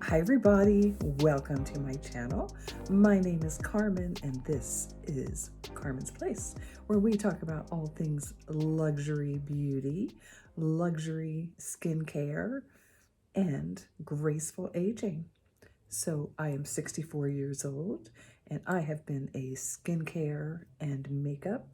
Hi everybody, welcome to my channel. My name is Carmen and this is Carmen's Place, where we talk about all things luxury beauty, luxury skincare, and graceful aging. So I am 64 years old and I have been a skincare and makeup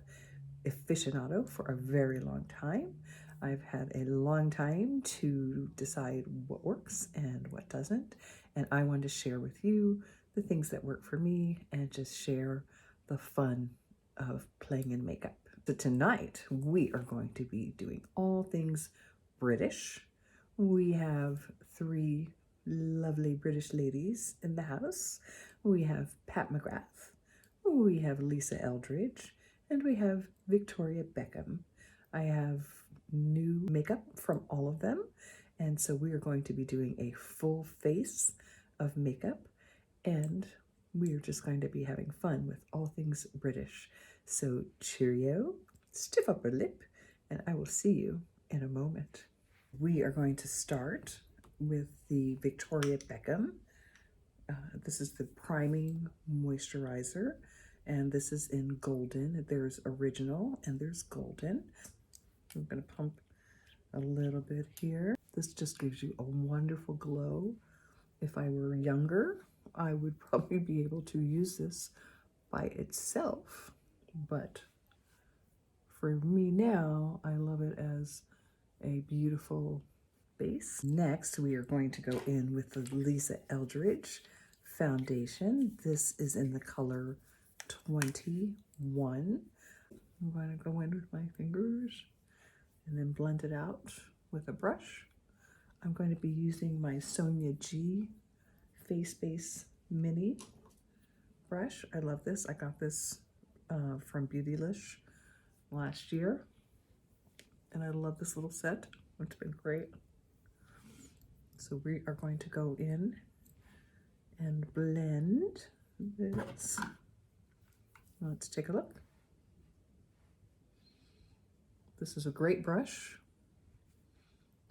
aficionado for a very long time. I've had a long time to decide what works and what doesn't, and I want to share with you the things that work for me and just share the fun of playing in makeup. So tonight we are going to be doing all things British. We have three lovely British ladies in the house. We have Pat McGrath, we have Lisa Eldridge, and we have Victoria Beckham. I have new makeup from all of them, and so we are going to be doing a full face of makeup, and we are just going to be having fun with all things British. So cheerio, stiff upper lip, and I will see you in a moment. We are going to start with the Victoria Beckham. This is the priming moisturizer, and this is in golden. There's original and there's golden. I'm going to pump a little bit here. This just gives you a wonderful glow. If I were younger, I would probably be able to use this by itself, but for me now, I love it as a beautiful base. Next, we are going to go in with the Lisa Eldridge foundation. This is in the color 21. I'm going to go in with my fingers and then blend it out with a brush. I'm going to be using my Sonia G Face Base Mini brush. I love this. I got this from Beautylish last year, and I love this little set. It's been great. So we are going to go in and blend this. Let's take a look. This is a great brush.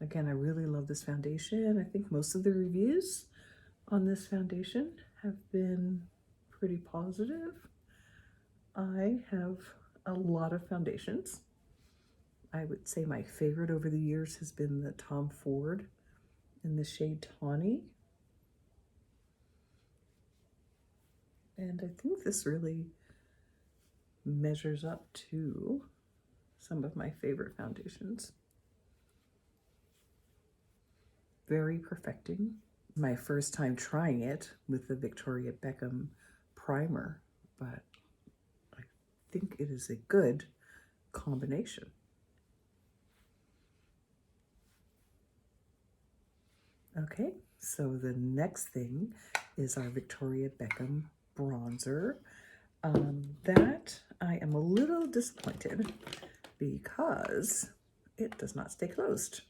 Again, I really love this foundation. I think most of the reviews on this foundation have been pretty positive. I have a lot of foundations. I would say my favorite over the years has been the Tom Ford in the shade Tawny. And I think this really measures up to some of my favorite foundations. Very perfecting. My first time trying it with the Victoria Beckham primer, but I think it is a good combination. Okay, so the next thing is our Victoria Beckham bronzer. That I am a little disappointed because it does not stay closed.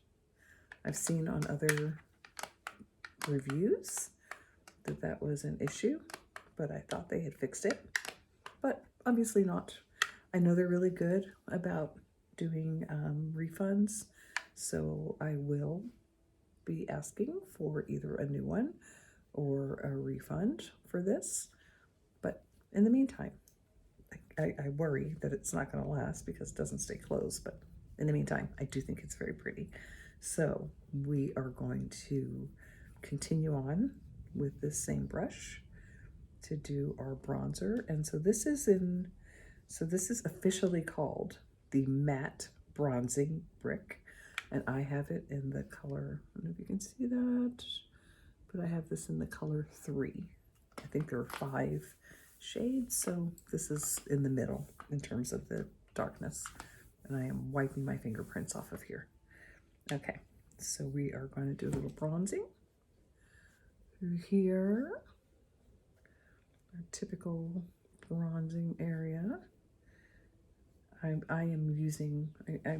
I've seen on other reviews that that was an issue, but I thought they had fixed it, but obviously not. I know they're really good about doing refunds, so I will be asking for either a new one or a refund for this. But in the meantime, I worry that it's not going to last because it doesn't stay closed, but in the meantime, I do think it's very pretty. So we are going to continue on with this same brush to do our bronzer. And so this is officially called the Matte Bronzing Brick. And I have it in the color, I don't know if you can see that, but I have this in the color 3. I think there are 5 shades, so this is in the middle in terms of the darkness. And I am wiping my fingerprints off of here. Okay, so we are going to do a little bronzing through here. Our typical bronzing area. I'm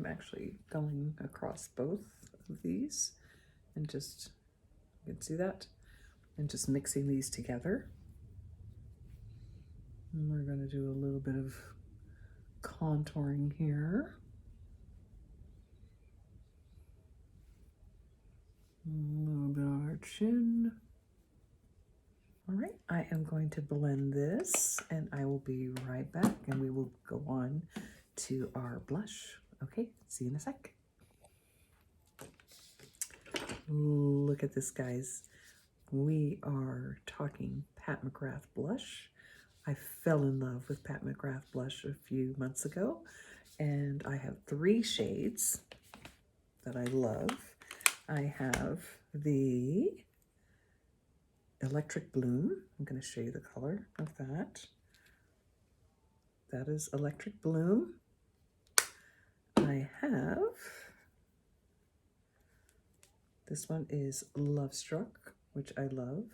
actually going across both of these and just, you can see that, and just mixing these together. And we're going to do a little bit of contouring here. A little bit on our chin. All right, I am going to blend this and I will be right back and we will go on to our blush. Okay, see you in a sec. Look at this, guys. We are talking Pat McGrath blush. I fell in love with Pat McGrath blush a few months ago, and I have 3 shades that I love. I have the Electric Bloom. I'm going to show you the color of that. That is Electric Bloom. I have, this one is Love Struck, which I love.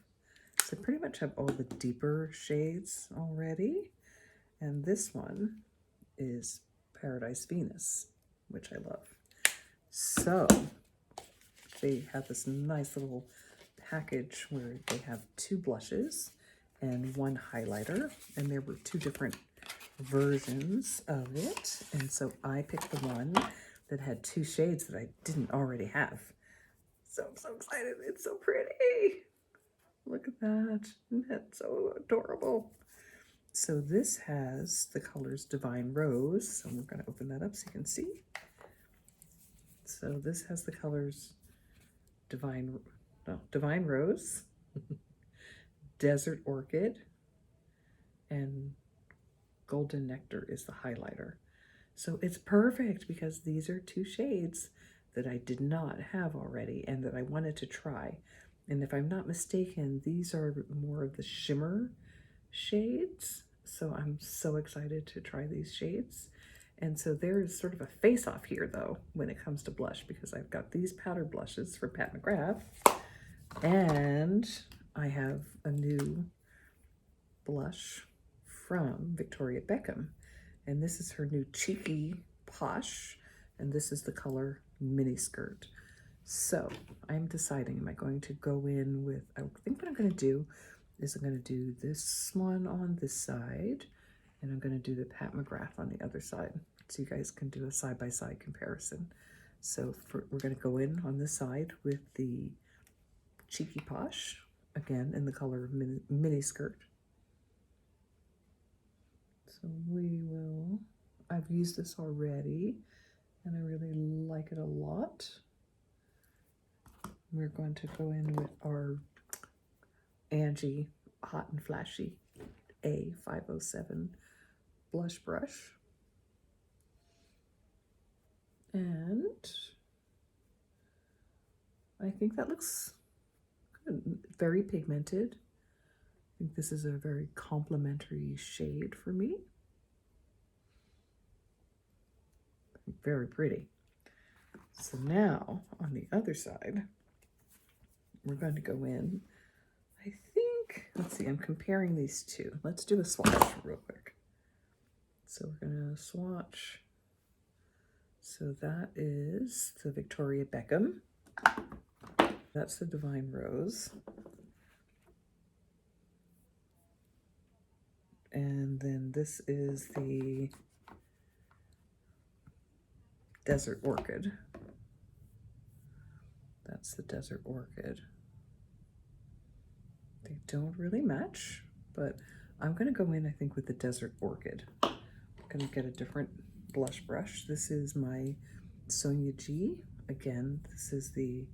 So I pretty much have all the deeper shades already. And this one is Paradise Venus, which I love. So they have this nice little package where they have 2 blushes and 1 highlighter, and there were 2 different versions of it, and so I picked the one that had 2 shades that I didn't already have. So I'm so excited. It's so pretty. Look at that. Isn't that so adorable? So this has the colors Divine Rose. So we're going to open that up so you can see. So this has the colors Divine Rose, Desert Orchid, and Golden Nectar is the highlighter. So it's perfect because these are 2 shades that I did not have already and that I wanted to try. And if I'm not mistaken, these are more of the shimmer shades. So I'm so excited to try these shades. And so there is sort of a face-off here, though, when it comes to blush, because I've got these powder blushes for Pat McGrath, and I have a new blush from Victoria Beckham. And this is her new Cheeky Posh, and this is the color Miniskirt. So I'm deciding, am I going to go in with, I think what I'm going to do is I'm going to do this one on this side, and I'm going to do the Pat McGrath on the other side, so you guys can do a side-by-side comparison. So we're going to go in on this side with the Cheeky Posh, again in the color Miniskirt. So we will, I've used this already, and I really like it a lot. We're going to go in with our Angie Hot and Flashy A507 blush brush. And I think that looks good. Very pigmented. I think this is a very complimentary shade for me. Very pretty. So now on the other side, we're going to go in, I think, let's see, I'm comparing these 2. Let's do a swatch real quick. So we're going to swatch. So that is the Victoria Beckham. That's the Divine Rose. And then this is the Desert Orchid. That's the Desert Orchid. They don't really match, but I'm going to go in, I think, with the Desert Orchid. I'm going to get a different blush brush. This is my Sonia G. Again, this is the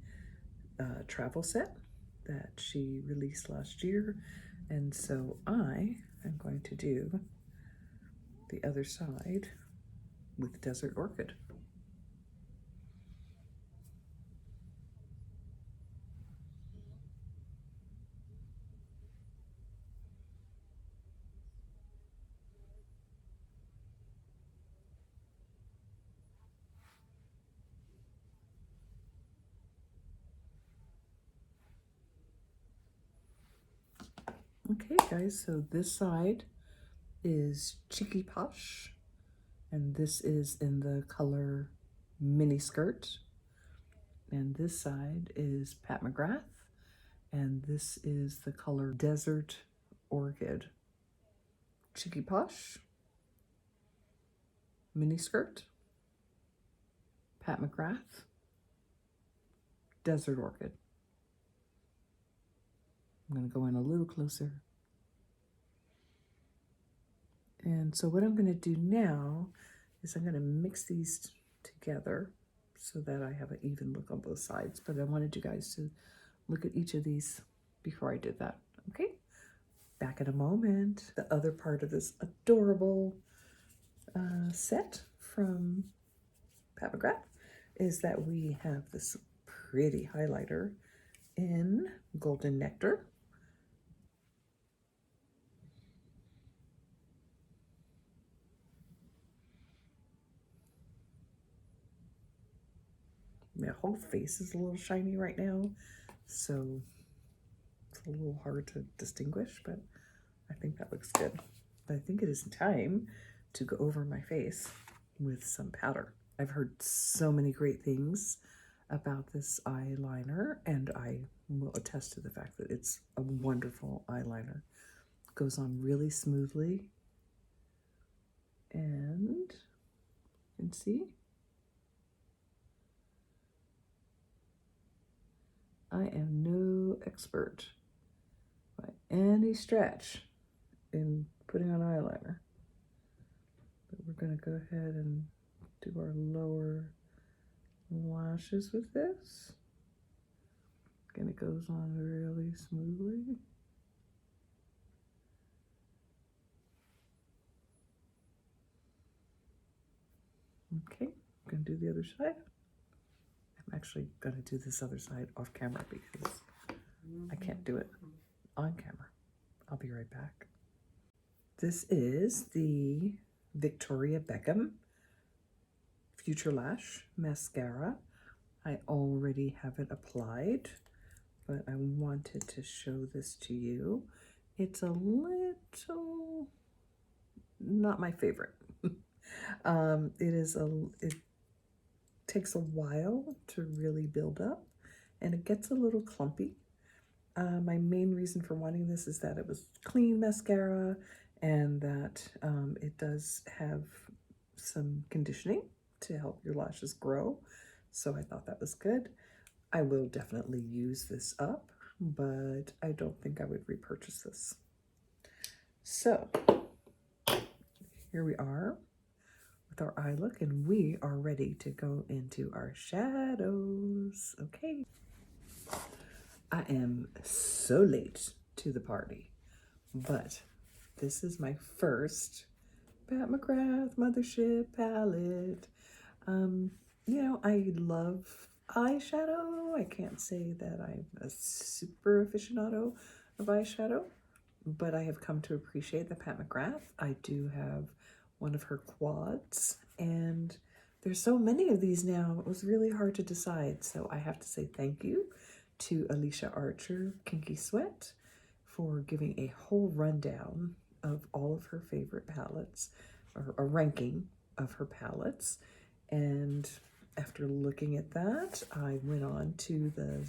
travel set that she released last year. And so I am going to do the other side with Desert Orchid. Okay, guys, so this side is Cheeky Posh, and this is in the color Miniskirt. And this side is Pat McGrath, and this is the color Desert Orchid. Cheeky Posh, Miniskirt, Pat McGrath, Desert Orchid. I'm going to go in a little closer. And so what I'm going to do now is I'm going to mix these together so that I have an even look on both sides. But I wanted you guys to look at each of these before I did that. Okay, back in a moment. The other part of this adorable set from Pat McGrath is that we have this pretty highlighter in Golden Nectar. My whole face is a little shiny right now, so it's a little hard to distinguish, but I think that looks good. But I think it is time to go over my face with some powder. I've heard so many great things about this eyeliner, and I will attest to the fact that it's a wonderful eyeliner. It goes on really smoothly, and you can see I am no expert by any stretch in putting on eyeliner, but we're going to go ahead and do our lower lashes with this. And it goes on really smoothly. Okay, I'm going to do the other side. I'm actually going to do this other side off camera because I can't do it on camera. I'll be right back. This is the Victoria Beckham Future Lash Mascara. I already have it applied, but I wanted to show this to you. It's a little, not my favorite. It takes a while to really build up, and it gets a little clumpy. My main reason for wanting this is that it was clean mascara, and that it does have some conditioning to help your lashes grow. So I thought that was good. I will definitely use this up, but I don't think I would repurchase this. So here we are with our eye look, and we are ready to go into our shadows. Okay. I am so late to the party, but this is my first Pat McGrath Mothership palette. You know, I love eyeshadow. I can't say that I'm a super aficionado of eyeshadow, but I have come to appreciate the Pat McGrath. I do have one of her quads, and there's so many of these now. It was really hard to decide, so I have to say thank you to Alicia Archer Kinky Sweat for giving a whole rundown of all of her favorite palettes, or a ranking of her palettes. And after looking at that, I went on to the,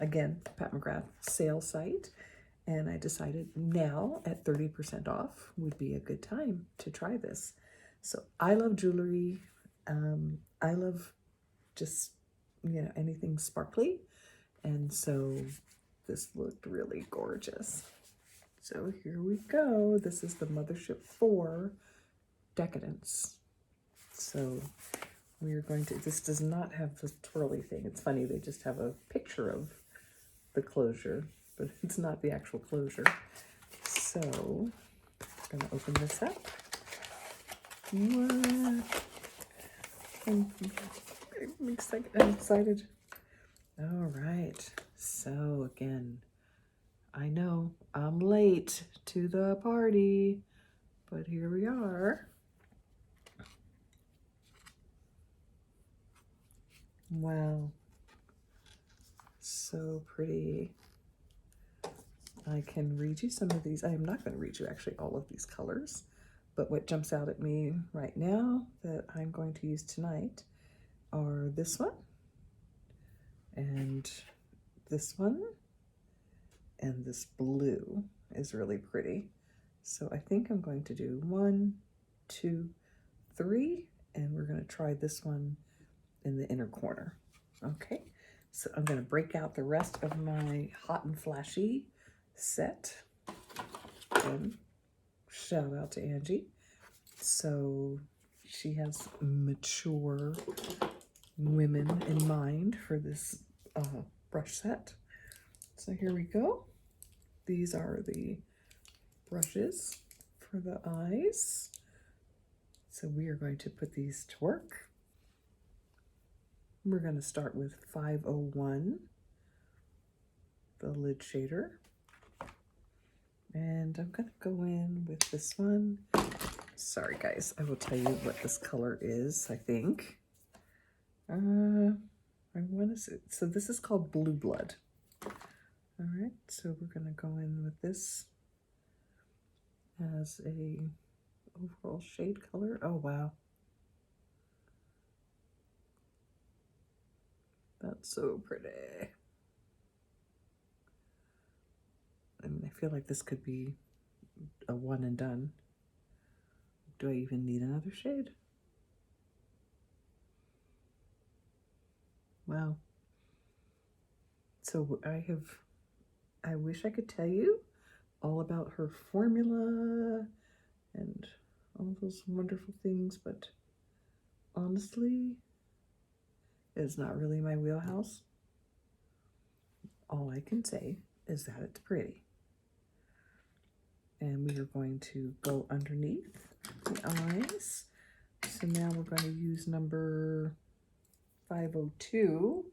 again, Pat McGrath sale site, and I decided now at 30% off would be a good time to try this. So I love jewelry. I love just, you know, anything sparkly. And so this looked really gorgeous. So here we go. This is the Mothership 4 Decadence. So we're going to, this does not have the twirly thing. It's funny, they just have a picture of the closure, but it's not the actual closure. So I'm going to open this up. What? I'm excited. All right. So again, I know I'm late to the party, but here we are. Wow. So pretty. I can read you some of these. I am not going to read you actually all of these colors, but what jumps out at me right now that I'm going to use tonight are this one, and this one, and this blue is really pretty. So I think I'm going to do 1, 2, 3, and we're going to try this one in the inner corner. Okay, so I'm going to break out the rest of my hot and flashy set. And shout out to Angie. So she has mature women in mind for this brush set. So here we go. These are the brushes for the eyes. So we are going to put these to work. We're going to start with 501, the lid shader. And I'm going to go in with this one. Sorry guys, I will tell you what this color is, I think. I want to say, so this is called Blue Blood. All right, so we're going to go in with this as a overall shade color. Oh wow, that's so pretty. I mean, I feel like this could be a one and done. Do I even need another shade? Wow. So I wish I could tell you all about her formula and all those wonderful things, but honestly, it's not really my wheelhouse. All I can say is that it's pretty. And we are going to go underneath the eyes. So now we're going to use number 502.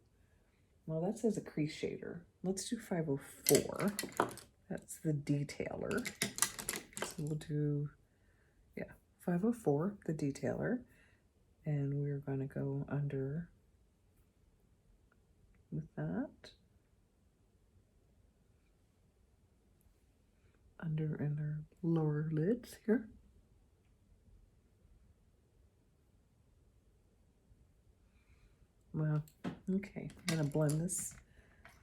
Well, that says a crease shader. Let's do 504. That's the detailer. So we'll do, yeah, 504, the detailer. And we're going to go under with that. Under in our lower lids here. Wow. Okay, I'm going to blend this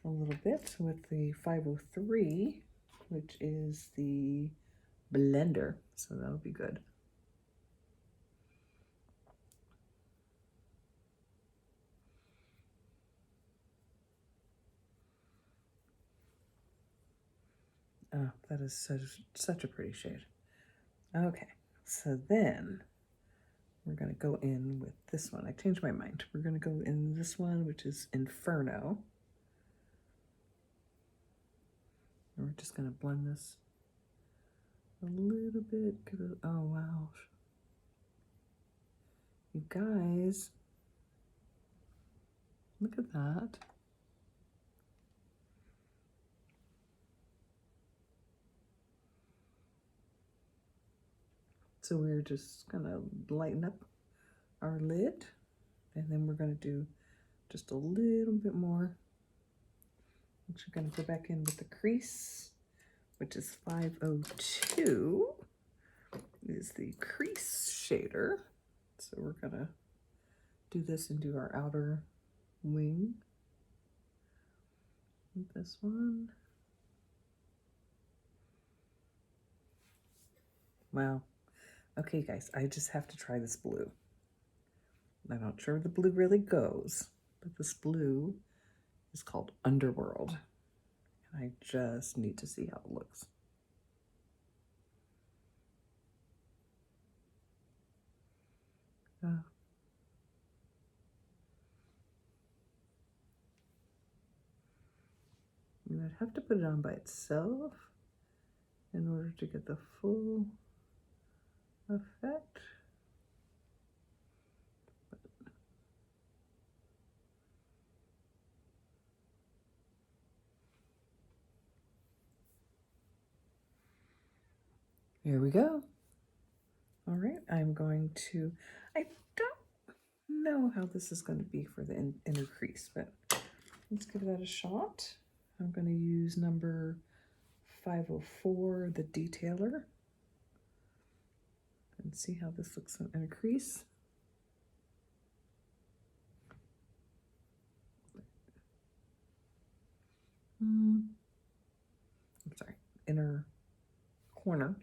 a little bit with the 503, which is the blender. So that'll be good. Oh, that is such a pretty shade. Okay, so then we're going to go in with this one. I changed my mind. We're going to go in this one, which is Inferno. And we're just going to blend this a little bit. Oh, wow. You guys, look at that. So we're just going to lighten up our lid, and then we're going to do just a little bit more. We're going to go back in with the crease, which is 502, is the crease shader. So we're going to do this and do our outer wing with this one. Wow. Okay, guys, I just have to try this blue. I'm not sure the blue really goes, but this blue is called Underworld. And I just need to see how it looks. I'd have to put it on by itself in order to get the full effect. Here we go. All right, I'm going to, I don't know how this is going to be for the inner crease, but let's give that a shot. I'm going to use number 504, the detailer, and see how this looks in inner crease. I'm sorry, inner corner,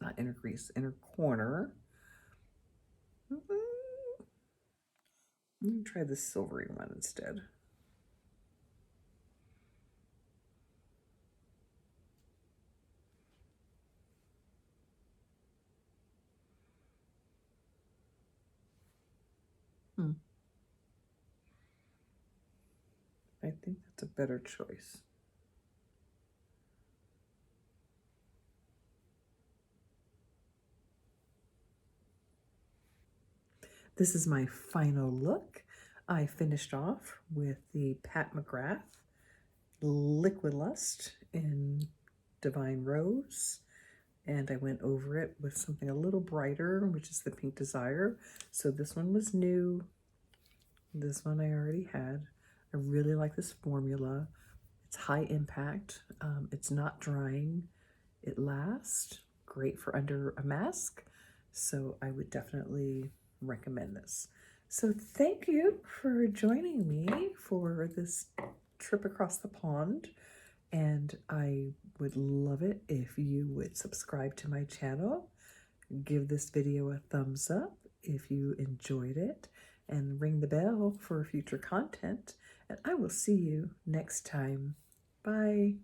not inner crease, inner corner. Let me try the silvery one instead. I think that's a better choice. This is my final look. I finished off with the Pat McGrath LiquiLust in Divine Rose, and I went over it with something a little brighter, which is the Pink Desire. So this one was new. This one I already had. I really like this formula. It's high impact. It's not drying. It lasts. Great for under a mask. So I would definitely recommend this. So thank you for joining me for this trip across the pond. And I would love it if you would subscribe to my channel. Give this video a thumbs up if you enjoyed it, and ring the bell for future content. And I will see you next time. Bye.